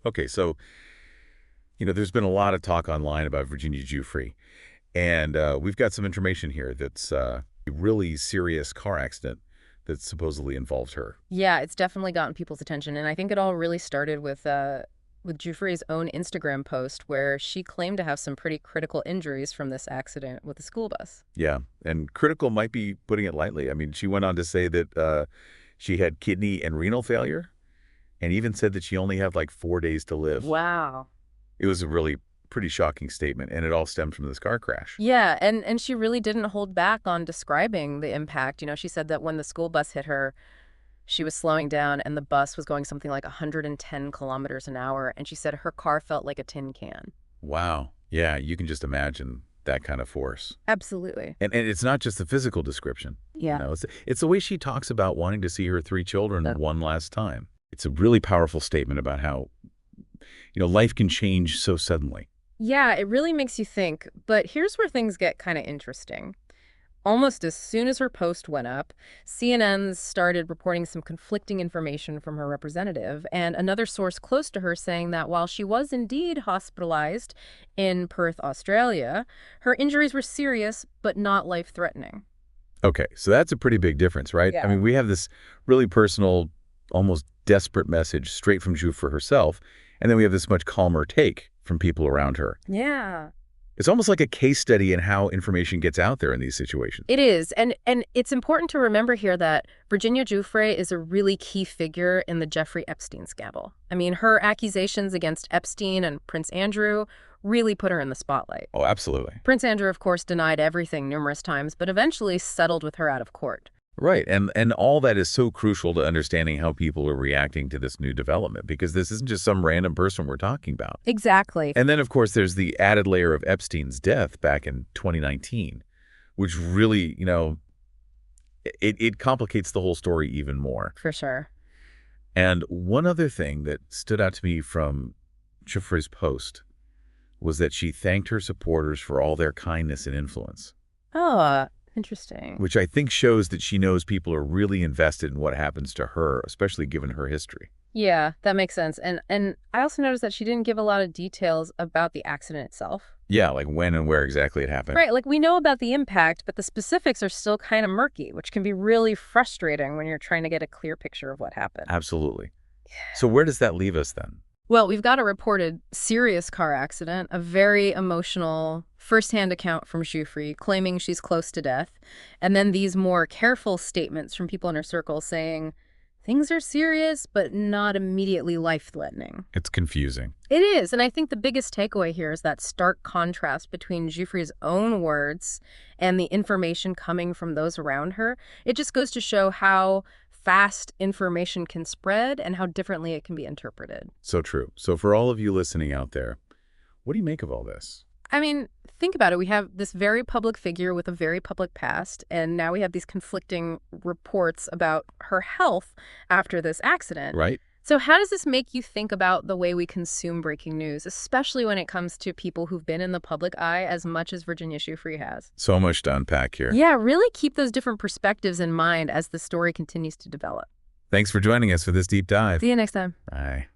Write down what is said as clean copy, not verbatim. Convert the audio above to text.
Okay, so, there's been a lot of talk online about Virginia Giuffre, and we've got some information here that's a really serious car accident that supposedly involved her. Yeah, it's definitely gotten people's attention, and I think it all really started with Giuffre's own Instagram post where she claimed to have some pretty critical injuries from this accident with the school bus. Yeah, and critical might be putting it lightly. I mean, she went on to say that she had kidney and renal failure, and even said that she only had like 4 days to live. Wow. It was a really pretty shocking statement, and it all stemmed from this car crash. Yeah, and she really didn't hold back on describing the impact. She said that when the school bus hit her, she was slowing down and the bus was going something like 110 kilometers an hour, and she said her car felt like a tin can. Wow. Yeah, you can just imagine that kind of force. Absolutely. And it's not just the physical description. Yeah. It's the way she talks about wanting to see her three children Uh, one last time. It's a really powerful statement about how, life can change so suddenly. Yeah, it really makes you think, but here's where things get kind of interesting. Almost as soon as her post went up, CNN started reporting some conflicting information from her representative, and another source close to her saying that while she was indeed hospitalized in Perth, Australia, her injuries were serious but not life-threatening. Okay, so that's a pretty big difference, right? I Yeah. mean, we have this really personal, almost desperate message straight from Giuffre herself, and then we have this much calmer take from people around her. Yeah. It's almost like a case study in how information gets out there in these situations. It is. And it's important to remember here that Virginia Giuffre is a really key figure in the Jeffrey Epstein scandal. I mean, her accusations against Epstein and Prince Andrew really put her in the spotlight. Oh, absolutely. Prince Andrew, of course, denied everything numerous times, but eventually settled with her out of court. Right. And all that is so crucial to understanding how people are reacting to this new development, because this isn't just some random person we're talking about. Exactly. And then, of course, there's the added layer of Epstein's death back in 2019, which really, it complicates the whole story even more. For sure. And one other thing that stood out to me from Giuffre's post was that she thanked her supporters for all their kindness and influence, Oh, interesting. which I think shows that she knows people are really invested in what happens to her, especially given her history. Yeah, that makes sense. And I also noticed that she didn't give a lot of details about the accident itself. Yeah, like when and where exactly it happened. Right, like we know about the impact, but the specifics are still kind of murky, which can be really frustrating when you're trying to get a clear picture of what happened. Absolutely. So where does that leave us then? Well, we've got a reported serious car accident, a very emotional firsthand account from Giuffre claiming she's close to death, and then these more careful statements from people in her circle saying things are serious, but not immediately life-threatening. It's confusing. It is, and I think the biggest takeaway here is that stark contrast between Giuffre's own words and the information coming from those around her. It just goes to show how fast information can spread and how differently it can be interpreted. So true. So for all of you listening out there, what do you make of all this? I mean, think about it. We have this very public figure with a very public past, and now we have these conflicting reports about her health after this accident. Right? So how does this make you think about the way we consume breaking news, especially when it comes to people who've been in the public eye as much as Virginia Giuffre has? So much to unpack here. Yeah, really keep those different perspectives in mind as the story continues to develop. Thanks for joining us for this deep dive. See you next time. Bye.